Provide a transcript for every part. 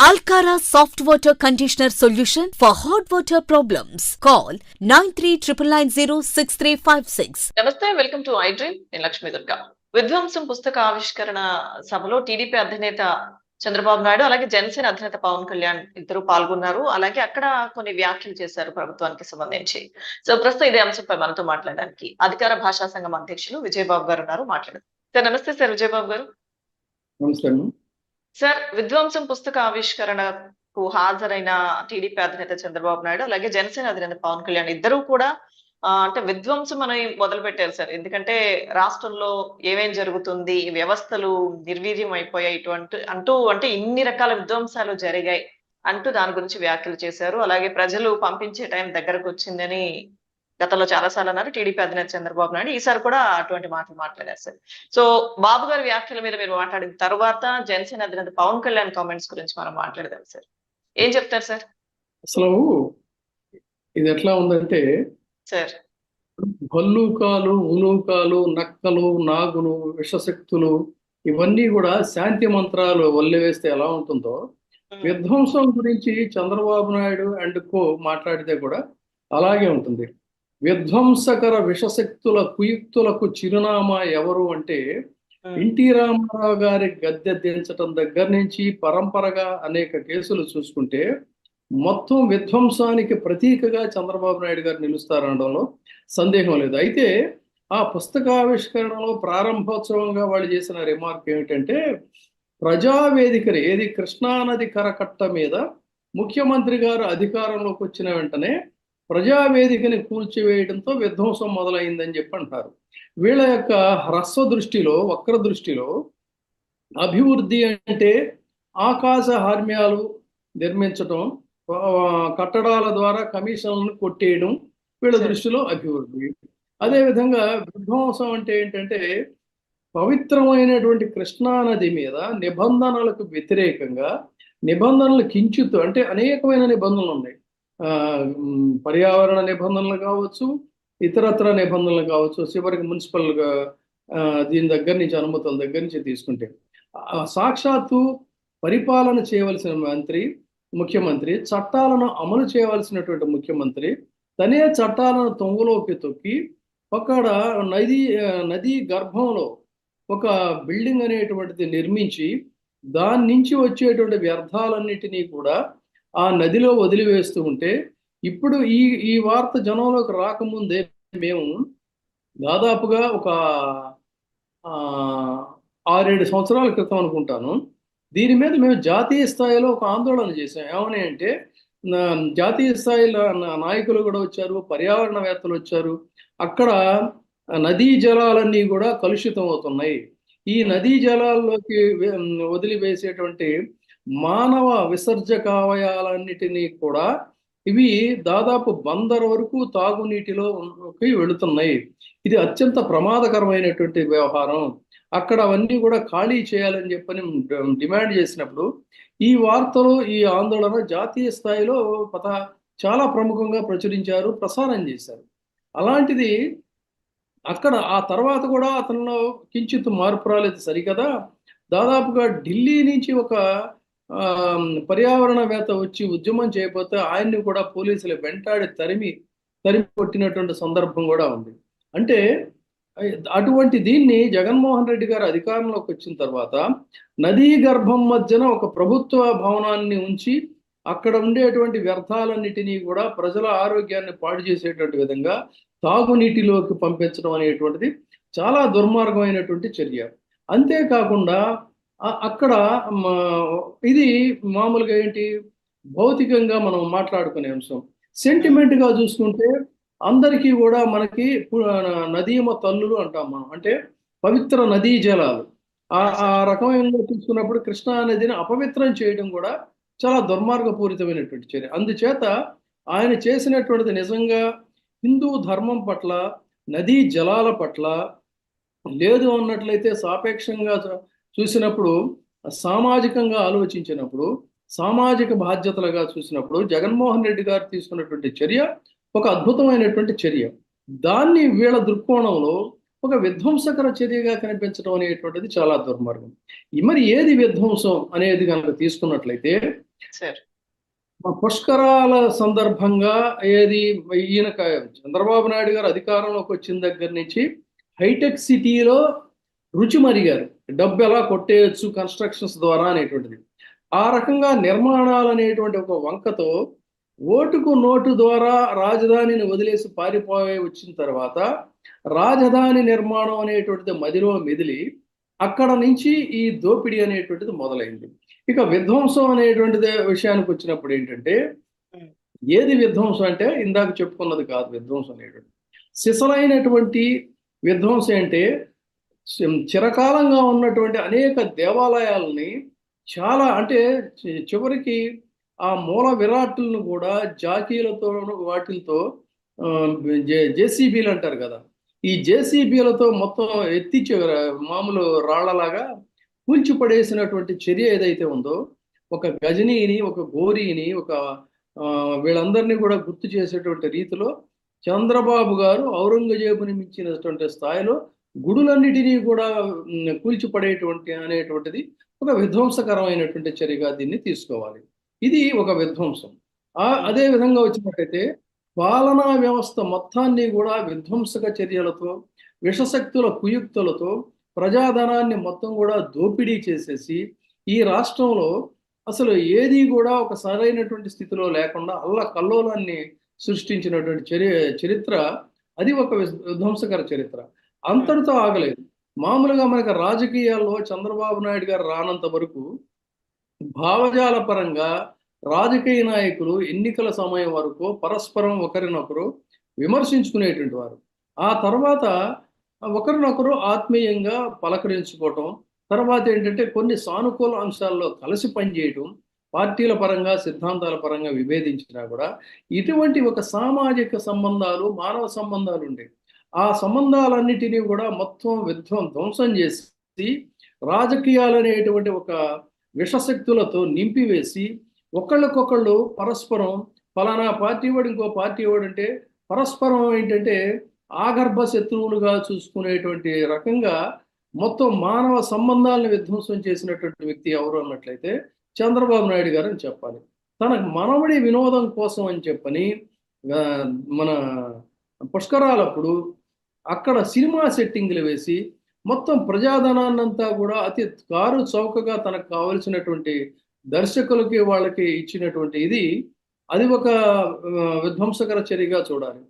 Alcara Soft Water Conditioner Solution for hot water problems. Call 9399906356. నమస్తే, welcome to I dream. నేను లక్ష్మీ దుర్గా. విధ్వంసం పుస్తక ఆవిష్కరణ సభలో టీడీపీ అధినేత చంద్రబాబు నాయుడు అలాగే జనసేన అధినేత పవన్ కళ్యాణ్ ఇద్దరు పాల్గొన్నారు. అలాగే అక్కడ కొన్ని వ్యాఖ్యలు చేశారు ప్రభుత్వానికి సంబంధించి. సో ప్రస్తుతం ఇదే అంశంపై మనతో మాట్లాడడానికి అధికార భాషా సంఘం అధ్యక్షులు విజయబాబు గారు ఉన్నారు. మాట్లాడారు సార్. నమస్తే సార్ విజయబాబు గారు. నమస్తే సార్, విధ్వంసం పుస్తక ఆవిష్కరణకు హాజరైన టీడీపీ అధినేత చంద్రబాబు నాయుడు అలాగే జనసేన అధినేత పవన్ కళ్యాణ్ ఇద్దరు కూడా అంటే విధ్వంసం అని మొదలు పెట్టారు సార్. ఎందుకంటే రాష్ట్రంలో ఏమేం జరుగుతుంది, వ్యవస్థలు నిర్వీర్యం అయిపోయాయి అంటే ఇన్ని రకాల విధ్వంసాలు జరిగాయి అంటూ దాని గురించి వ్యాఖ్యలు చేశారు. అలాగే ప్రజలు పంపించే టైం దగ్గరకు వచ్చిందని గతంలో చాలా సార్లు అన్నారు టీడీపీ అధినేత చంద్రబాబు నాయుడు. ఈసారి కూడా అటువంటి మాటలు మాట్లాడారు సార్. సో బాబు గారి వ్యాఖ్యల మీద మీరు మాట్లాడిన తర్వాత జనసేన అధినేత పవన్ కళ్యాణ్ కామెంట్స్ గురించి మనం మాట్లాడదాం సార్. ఏం చెప్తారు సార్? అసలు ఇది ఎట్లా ఉందంటే సార్, భల్లూకాలు, ఉలూకాలు, నక్కలు, నాగులు, విషశక్తులు ఇవన్నీ కూడా శాంతి మంత్రాలు వల్లెవేస్తే ఎలా ఉంటుందో విధ్వంసం గురించి చంద్రబాబు నాయుడు అండ్ కో మాట్లాడితే కూడా అలాగే ఉంటుంది. విధ్వంసకర విషశక్తుల కుయుక్తులకు చిరునామా ఎవరు అంటే ఎన్టీ రామారావు గారి గద్దె దించటం దగ్గర నుంచి పరంపరగా అనేక కేసులు చూసుకుంటే మొత్తం విధ్వంసానికి ప్రతీకగా చంద్రబాబు నాయుడు గారు నిలుస్తారనడంలో సందేహం లేదు. అయితే ఆ పుస్తకావిష్కరణలో ప్రారంభోత్సవంగా వాళ్ళు చేసిన రిమార్క్ ఏమిటంటే ప్రజావేదికని ఏది కృష్ణానది కరకట్ట మీద ముఖ్యమంత్రి గారు అధికారంలోకి వచ్చిన వెంటనే ప్రజావేదికని కూల్చివేయడంతో విధ్వంసం మొదలైందని చెప్పి అంటారు. వీళ్ళ యొక్క హ్రస్వ దృష్టిలో, వక్ర దృష్టిలో అభివృద్ధి అంటే ఆకాశ హార్మ్యాలు నిర్మించటం, కట్టడాల ద్వారా కమిషన్లను కొట్టేయడం వీళ్ళ దృష్టిలో అభివృద్ధి. అదేవిధంగా విధ్వంసం అంటే ఏంటంటే పవిత్రమైనటువంటి కృష్ణానది మీద నిబంధనలకు వ్యతిరేకంగా, నిబంధనలు కించుతూ అంటే అనేకమైన నిబంధనలు ఉన్నాయి. పర్యావరణ నిబంధనలు కావచ్చు, ఇతరత్ర నిబంధనలు కావచ్చు, చివరికి మున్సిపల్గా దీని దగ్గర నుంచి అనుమతుల దగ్గర నుంచి తీసుకుంటే సాక్షాత్తు పరిపాలన చేయవలసిన ముఖ్యమంత్రి చట్టాలను అమలు చేయవలసినటువంటి ముఖ్యమంత్రి తనే చట్టాలను తొంగలోకి తొక్కి అక్కడ నదీ గర్భంలో ఒక బిల్డింగ్ అనేటువంటిది నిర్మించి దాని నుంచి వచ్చేటువంటి వ్యర్థాలన్నిటినీ కూడా ఆ నదిలో వదిలివేస్తూ ఉంటే ఇప్పుడు ఈ వార్త జనంలోకి రాకముందే మేము దాదాపుగా ఒక 6-7 సంవత్సరాల క్రితం అనుకుంటాను దీని మీద మేము జాతీయ స్థాయిలో ఒక ఆందోళన చేసాం. ఏమని అంటే జాతీయ స్థాయిలో నాయకులు కూడా వచ్చారు, పర్యావరణవేత్తలు వచ్చారు. అక్కడ నదీ జలాలన్నీ కూడా కలుషితం అవుతున్నాయి. ఈ నదీ జలాల్లోకి వదిలివేసేటువంటి మానవ విసర్జకావయాలన్నిటినీ కూడా ఇవి దాదాపు బందర్ వరకు తాగునీటిలోకి వెళుతున్నాయి. ఇది అత్యంత ప్రమాదకరమైనటువంటి వ్యవహారం. అక్కడ అవన్నీ కూడా ఖాళీ చేయాలని చెప్పని డిమాండ్ చేసినప్పుడు ఈ వార్తలు, ఈ ఆందోళన జాతీయ స్థాయిలో చాలా ప్రముఖంగా ప్రచురించారు, ప్రసారం చేశారు. అలాంటిది అక్కడ ఆ తర్వాత కూడా అతనిలో కించిత్ మార్పు రాలేదు సరికదా. దాదాపుగా ఢిల్లీ నుంచి ఒక పర్యావరణవేత్త వచ్చి ఉద్యమం చేయకపోతే ఆయన్ని కూడా పోలీసులు వెంటాడి తరిమి కొట్టినటువంటి సందర్భం కూడా ఉంది. అంటే అటువంటి దీన్ని జగన్మోహన్ రెడ్డి గారు అధికారంలోకి వచ్చిన తర్వాత నదీ గర్భం మధ్యన ఒక ప్రభుత్వ భవనాన్ని ఉంచి అక్కడ ఉండేటువంటి వ్యర్థాలన్నిటినీ కూడా ప్రజల ఆరోగ్యాన్ని పాడు చేసేటువంటి విధంగా తాగునీటిలోకి పంపించడం అనేటువంటిది చాలా దుర్మార్గమైనటువంటి చర్య. అంతేకాకుండా అక్కడ ఇది మామూలుగా ఏంటి, భౌతికంగా మనం మాట్లాడుకునే అంశం. సెంటిమెంట్గా చూసుకుంటే అందరికీ కూడా మనకి నదీమ తల్లులు అంటాం మనం, అంటే పవిత్ర నదీ జలాలు. ఆ రకమైన చూసుకున్నప్పుడు కృష్ణా నదిని అపవిత్రం చేయడం కూడా చాలా దుర్మార్గపూరితమైనటువంటి చర్య. అందుచేత ఆయన చేసినటువంటిది నిజంగా హిందూ ధర్మం పట్ల, నదీ జలాల పట్ల లేదు అన్నట్లయితే సాపేక్షంగా చూసినప్పుడు, సామాజికంగా ఆలోచించినప్పుడు, సామాజిక బాధ్యతలుగా చూసినప్పుడు జగన్మోహన్ రెడ్డి గారు తీసుకున్నటువంటి చర్య ఒక అద్భుతమైనటువంటి చర్య. దాన్ని వీళ్ళ దృక్కోణంలో ఒక విధ్వంసకర చర్యగా కనిపించడం అనేటువంటిది చాలా దుర్మార్గం. మరి ఏది విధ్వంసం అనేది కనుక తీసుకున్నట్లయితే సార్. పుష్కరాల సందర్భంగా ఏది ఈయన చంద్రబాబు నాయుడు గారు అధికారంలోకి వచ్చిన దగ్గర నుంచి హైటెక్ సిటీలో రుచి మరిగారు. డబ్బు ఎలా కొట్టేయచ్చు కన్స్ట్రక్షన్స్ ద్వారా అనేటువంటిది. ఆ రకంగా నిర్మాణాలు అనేటువంటి ఒక వంకతో ఓటుకు నోటు ద్వారా రాజధానిని వదిలేసి పారిపోయి వచ్చిన తర్వాత రాజధాని నిర్మాణం అనేటువంటిది మదిలో మెదిలి అక్కడ నుంచి ఈ దోపిడీ అనేటువంటిది మొదలైంది. ఇక విధ్వంసం అనేటువంటిది విషయానికి వచ్చినప్పుడు ఏంటంటే, ఏది విధ్వంసం అంటే ఇందాక చెప్పుకున్నది కాదు విధ్వంసం అనేటువంటి. సిసలైనటువంటి విధ్వంసం అంటే చిరకాలంగా ఉన్నటువంటి అనేక దేవాలయాలని చాలా అంటే చివరికి ఆ మూల విరాట్టులను కూడా జాకీలతో వాటిలతో జేసీబీలు అంటారు కదా, ఈ జేసీబీలతో మొత్తం ఎత్తి మామూలు రాళ్లలాగా కూల్చిపడేసినటువంటి చర్య ఏదైతే ఉందో, ఒక గజనీని, ఒక గోరీని, ఒక వీళ్ళందరినీ కూడా గుర్తు చేసేటువంటి రీతిలో చంద్రబాబు గారు ఔరంగజేబుని మించినటువంటి స్థాయిలో గుడులన్నిటినీ కూడా కూల్చిపడేటువంటి అనేటువంటిది ఒక విధ్వంసకరమైనటువంటి చర్యగా దీన్ని తీసుకోవాలి. ఇది ఒక విధ్వంసం. అదే విధంగా వచ్చినట్టయితే పాలనా వ్యవస్థ మొత్తాన్ని కూడా విధ్వంసక చర్యలతో, విషశక్తుల కుయుక్తులతో ప్రజాధనాన్ని మొత్తం కూడా దోపిడీ చేసేసి ఈ రాష్ట్రంలో అసలు ఏది కూడా ఒక సరైనటువంటి స్థితిలో లేకుండా కల్లోలాన్ని సృష్టించినటువంటి చరిత్ర అది ఒక విధ్వంసకర చరిత్ర. అంతటితో ఆగలేదు. మామూలుగా మనకి రాజకీయాల్లో చంద్రబాబు నాయుడు గారు రానంత వరకు భావజాల పరంగా రాజకీయ నాయకులు ఎన్నికల సమయం వరకు పరస్పరం ఒకరినొకరు విమర్శించుకునేటువంటి వారు. ఆ తర్వాత ఒకరినొకరు ఆత్మీయంగా పలకరించుకోవటం, తర్వాత ఏంటంటే కొన్ని సానుకూల అంశాల్లో కలిసి పనిచేయటం, పార్టీల పరంగా సిద్ధాంతాల పరంగా విభేదించినా కూడా ఇటువంటి ఒక సామాజిక సంబంధాలు, మానవ సంబంధాలు ఉండేవి. ఆ సంబంధాలన్నిటినీ కూడా మొత్తం ధ్వంసం చేసి రాజకీయాలు అనేటువంటి ఒక విషశక్తులతో నింపివేసి ఒకళ్ళకొకళ్ళు పరస్పరం ఫలానా పార్టీ వాడు ఇంకో పార్టీ వాడు అంటే పరస్పరం ఏంటంటే ఆగర్భ శత్రువులుగా చూసుకునేటువంటి రకంగా మొత్తం మానవ సంబంధాలను విధ్వంసం చేసినటువంటి వ్యక్తి ఎవరు అన్నట్లయితే చంద్రబాబు నాయుడు గారు అని చెప్పాలి. తనకు మనవడి వినోదం కోసం అని చెప్పని మన పుష్కరాలప్పుడు అక్కడ సినిమా సెట్టింగ్లు వేసి మొత్తం ప్రజాధనాన్నంతా కూడా అతి కారు చౌకగా తనకు కావలసినటువంటి దర్శకులకి వాళ్ళకి ఇచ్చినటువంటి అది ఒక విధ్వంసకర చర్యగా చూడాలి.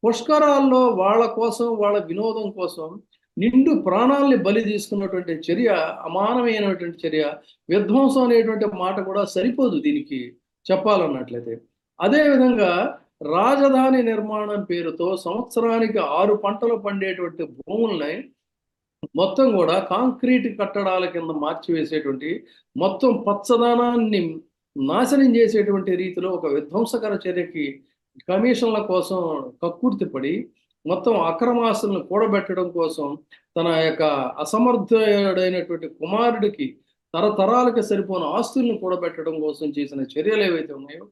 పుష్కరాల్లో వాళ్ళ కోసం, వాళ్ళ వినోదం కోసం నిండు ప్రాణాలని బలి తీసుకున్నటువంటి చర్య అమానమైనటువంటి చర్య. విధ్వంసం అనేటువంటి మాట కూడా సరిపోదు దీనికి చెప్పాలన్నట్లయితే. అదేవిధంగా రాజధాని నిర్మాణం పేరుతో సంవత్సరానికి 6 పంటలు పండేటువంటి భూముల్ని మొత్తం కూడా కాంక్రీట్ కట్టడాల కింద మార్చివేసేటువంటి, మొత్తం పచ్చదనాన్ని నాశనం చేసేటువంటి రీతిలో ఒక విధ్వంసకర చర్యకి కమిషన్ల కోసం కక్కుర్తిపడి మొత్తం అక్రమాస్తులను కూడబెట్టడం కోసం తన యొక్క అసమర్థుడైనటువంటి కుమారుడికి తరతరాలకి సరిపోని ఆస్తులను కూడబెట్టడం కోసం చేసిన చర్యలు ఏవైతే ఉన్నాయో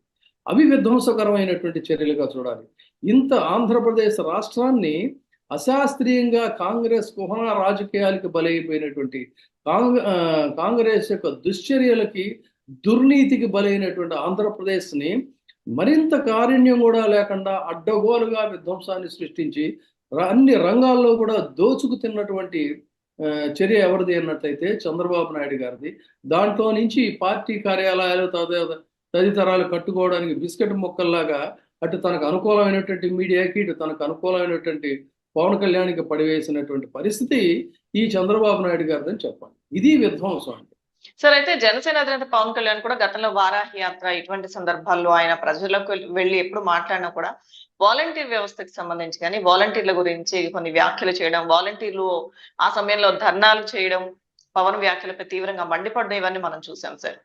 అవి విధ్వంసకరమైనటువంటి చర్యలుగా చూడాలి. ఇంత ఆంధ్రప్రదేశ్ రాష్ట్రాన్ని అశాస్త్రీయంగా కాంగ్రెస్ కుహన రాజకీయాలకి బలైపోయినటువంటి కాంగ్రెస్ యొక్క దుశ్చర్యలకి, దుర్నీతికి బలైనటువంటి ఆంధ్రప్రదేశ్ని మరింత కారుణ్యం కూడా లేకుండా అడ్డగోలుగా విధ్వంసాన్ని సృష్టించి అన్ని రంగాల్లో కూడా దోచుకు తిన్నటువంటి చర్య ఎవరిది అన్నట్లయితే చంద్రబాబు నాయుడు గారిది. దాంట్లో నుంచి పార్టీ కార్యాలయాలు తదితరాలు కట్టుకోవడానికి బిస్కెట్ ముక్కల్లాగా అటు తనకు అనుకూలమైనటువంటి మీడియాకి, ఇటు తనకు అనుకూలమైనటువంటి పవన్ కళ్యాణ్కి పడివేసినటువంటి పరిస్థితి ఈ చంద్రబాబు నాయుడు గారిదని చెప్పాలి. ఇది విధ్వంసం అంటే. సార్, అయితే జనసేన అధినేత పవన్ కళ్యాణ్ కూడా గతంలో వారాహి యాత్ర ఇటువంటి సందర్భాల్లో ఆయన ప్రజలకు వెళ్ళి ఎప్పుడు మాట్లాడినా కూడా వాలంటీర్ వ్యవస్థకి సంబంధించి కానీ వాలంటీర్ల గురించి కొన్ని వ్యాఖ్యలు చేయడం, వాలంటీర్లు ఆ సమయంలో ధర్నాలు చేయడం, పవన్ వ్యాఖ్యలపై తీవ్రంగా మండిపడడం ఇవన్నీ మనం చూసాం సార్.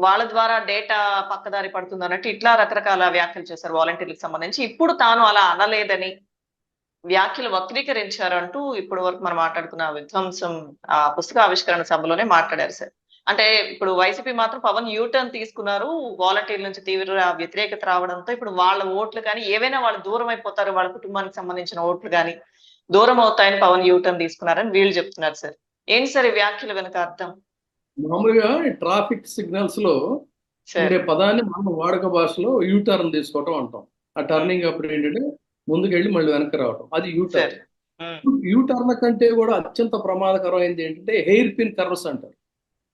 వాళ్ళ ద్వారా డేటా పక్కదారి పడుతుంది అన్నట్టు ఇట్లా రకరకాల వ్యాఖ్యలు చేశారు వాలంటీర్లకు సంబంధించి. ఇప్పుడు తాను అలా అనలేదని వ్యాఖ్యలు వక్రీకరించారంటూ ఇప్పటి వరకు మనం మాట్లాడుకున్న విధ్వంసం పుస్తక ఆవిష్కరణ సభలోనే మాట్లాడారు సార్. అంటే ఇప్పుడు వైసీపీ మాత్రం పవన్ యూటర్న్ తీసుకున్నారు, వాలంటీర్ల నుంచి తీవ్ర వ్యతిరేకత రావడంతో ఇప్పుడు వాళ్ళ ఓట్లు కానీ ఏవైనా వాళ్ళు దూరం అయిపోతారు, వాళ్ళ కుటుంబానికి సంబంధించిన ఓట్లు కానీ దూరం అవుతాయని పవన్ యూటర్న్ తీసుకున్నారని వీళ్ళు చెప్తున్నారు సార్. ఏంటి సార్ ఈ వ్యాఖ్యలు వెనక అర్థం? మామూలుగా ట్రాఫిక్ సిగ్నల్స్ లో సార్. ఉండే పదాన్ని మనం వాడుక భాషలో యూటర్న్ తీసుకోవటం అంటాం. ఆ టర్నింగ్ అప్పుడు ఏంటంటే ముందుకెళ్ళి మళ్ళీ వెనక్కి రావటం, అది యూటర్న్. సార్. ఉమ్. యూటర్న్ కంటే కూడా అత్యంత ప్రమాదకరమైనది ఏంటంటే హెయిర్ పిన్ కర్వ్స్ అంటారు.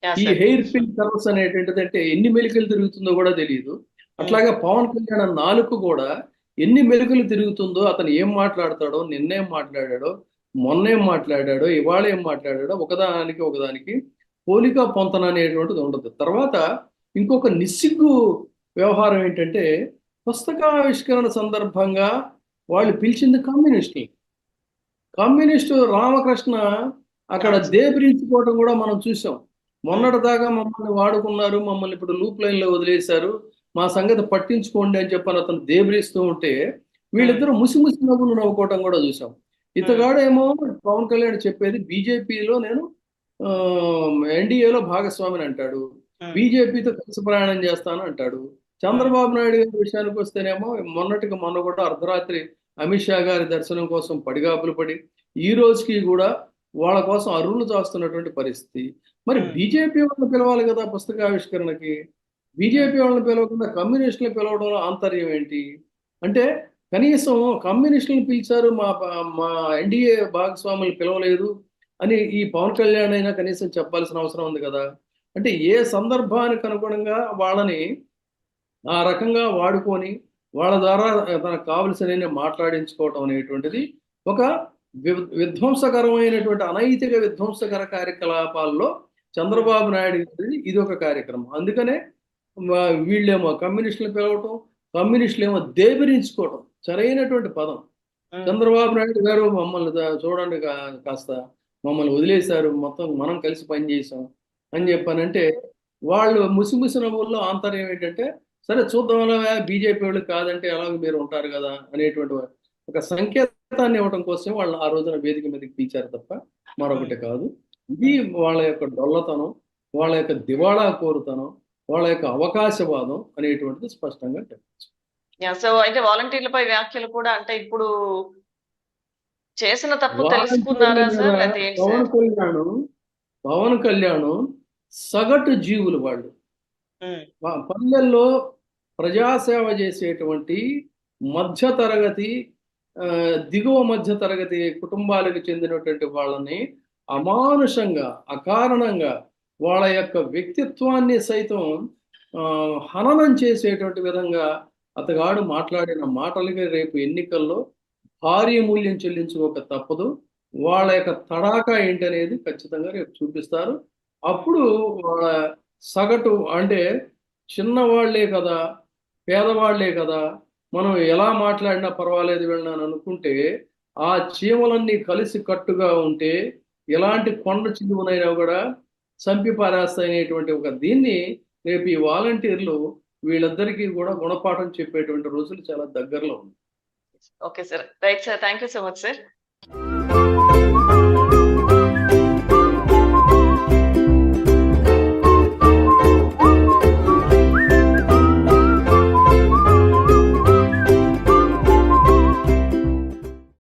యా ఈ సార్. హెయిర్ పిన్ కర్వ్స్ అనేటువంటిది అంటే ఎన్ని మెలికలు తిరుగుతుందో కూడా తెలియదు. ఉమ్. అట్లాగే పవన్ కళ్యాణ్ నాలుక కూడా ఎన్ని మెలికలు తిరుగుతుందో, అతను ఏం మాట్లాడతాడో, నిన్నేం మాట్లాడాడో, మొన్నేం మాట్లాడాడో, ఇవాళ ఏం మాట్లాడాడో ఒకదానికి ఒకదానికి పోలిక పొంతన అనేటువంటిది ఉండదు. తర్వాత ఇంకొక నిస్సిగ్గు వ్యవహారం ఏంటంటే పుస్తకావిష్కరణ సందర్భంగా వాళ్ళు పిలిచింది కమ్యూనిస్టులు. కమ్యూనిస్టు రామకృష్ణ అక్కడ అవును సార్. దేబరించుకోవడం కూడా మనం చూసాం. మొన్నటి దాకా మమ్మల్ని వాడుకున్నారు, మమ్మల్ని ఇప్పుడు లూప్ లైన్ లో వదిలేశారు, మా సంగతి పట్టించుకోండి అని చెప్పని అతను దేబరిస్తూ ఉంటే వీళ్ళిద్దరూ ముసి నవ్వులు నవ్వుకోవటం కూడా చూసాం. ఇతగాడేమో పవన్ కళ్యాణ్ చెప్పేది బీజేపీలో నేను ఎన్డీఏలో భాగస్వామిని అంటాడు, బీజేపీతో కలిసి ప్రయాణం చేస్తాను అంటాడు. చంద్రబాబు నాయుడు గారి విషయానికి వస్తేనేమో మొన్నటికి మొన్న కూడా అర్ధరాత్రి అమిత్ షా గారి దర్శనం కోసం పడిగాపులు పడి ఈ రోజుకి కూడా వాళ్ళ కోసం అరువులు చాస్తున్నటువంటి పరిస్థితి. మరి బీజేపీ వాళ్ళని పిలవాలి కదా పుస్తకావిష్కరణకి, బీజేపీ వాళ్ళని పిలవకుండా కమ్యూనిస్టులను పిలవడంలో ఆంతర్యం ఏంటి? అంటే కనీసం కమ్యూనిస్టులను పిలిచారు, మా ఎన్డీఏ భాగస్వాములు పిలవలేదు అని ఈ పవన్ కళ్యాణ్ అయినా కనీసం చెప్పాల్సిన అవసరం ఉంది కదా. అంటే ఏ సందర్భానికి అనుగుణంగా వాళ్ళని ఆ రకంగా వాడుకొని వాళ్ళ ద్వారా తనకు కావలసిన మాట్లాడించుకోవటం అనేటువంటిది ఒక విధ్వంసకరమైనటువంటి అనైతిక విధ్వంసకర కార్యకలాపాల్లో చంద్రబాబు నాయుడు గారిది ఇది ఒక కార్యక్రమం. అందుకనే వీళ్ళేమో కమ్యూనిస్టులు పిలవటం, కమ్యూనిస్టులు ఏమో దేబరించుకోవటం సరైనటువంటి పదం. చంద్రబాబు నాయుడు గారు మమ్మల్ని చూడండి కాస్త మమ్మల్ని వదిలేశారు, మొత్తం మనం కలిసి పనిచేసాం అని చెప్పానంటే వాళ్ళు ముసి నవ్వుల్లో ఆంతర్యం ఏంటంటే సరే చూద్దాం అలా బీజేపీ వాళ్ళు కాదంటే ఎలాగో మీరు ఉంటారు కదా అనేటువంటి ఒక సంకేతాన్ని ఇవ్వడం కోసం వాళ్ళు ఆ రోజున వేదిక మీదకి పిలిచారు తప్ప మరొకటి కాదు. ఇది వాళ్ళ యొక్క డొల్లతనం, వాళ్ళ యొక్క దివాళా కోరుతనం, వాళ్ళ యొక్క అవకాశవాదం అనేటువంటిది స్పష్టంగా చెప్పచ్చు. సో అయితే వాలంటీర్లపై వ్యాఖ్యలు కూడా అంటే ఇప్పుడు చేసిన తప్పు వాలంటీర్ల తెలుసుకున్నారా మీద సార్? లేకపోతే ఏంటి పవన్ సార్? కళ్యాణ్ పవన్ కళ్యాణ్ సగటు జీవులు వాళ్ళు పల్లెల్లో ప్రజాసేవ చేసేటువంటి మధ్యతరగతి దిగువ మధ్య తరగతి కుటుంబాలకు చెందినటువంటి వాళ్ళని అమానుషంగా అకారణంగా వాళ్ళ యొక్క వ్యక్తిత్వాన్ని సైతం హననం చేసేటువంటి విధంగా అతగాడు మాట్లాడిన మాటలకి రేపు ఎన్నికల్లో భారీ మూల్యం చెల్లించుకోక తప్పదు. వాళ్ళ యొక్క తడాకా ఏంటనేది ఖచ్చితంగా రేపు చూపిస్తారు. అప్పుడు వాళ్ళ సగటు అంటే చిన్నవాళ్లే కదా, పేదవాళ్లే కదా, మనం ఎలా మాట్లాడినా పర్వాలేదు వెళ్ళినాను అనుకుంటే ఆ చీమలన్నీ కలిసి కట్టుగా ఉంటే ఎలాంటి కొండ చిలువనైనా కూడా చంపి పారేస్తాయనేటువంటి ఒక దీన్ని రేపు ఈ వాలంటీర్లు వీళ్ళిద్దరికీ కూడా గుణపాఠం చెప్పేటువంటి రోజులు చాలా దగ్గరలో ఉంది. Okay sir. Right sir. Thank you so much sir.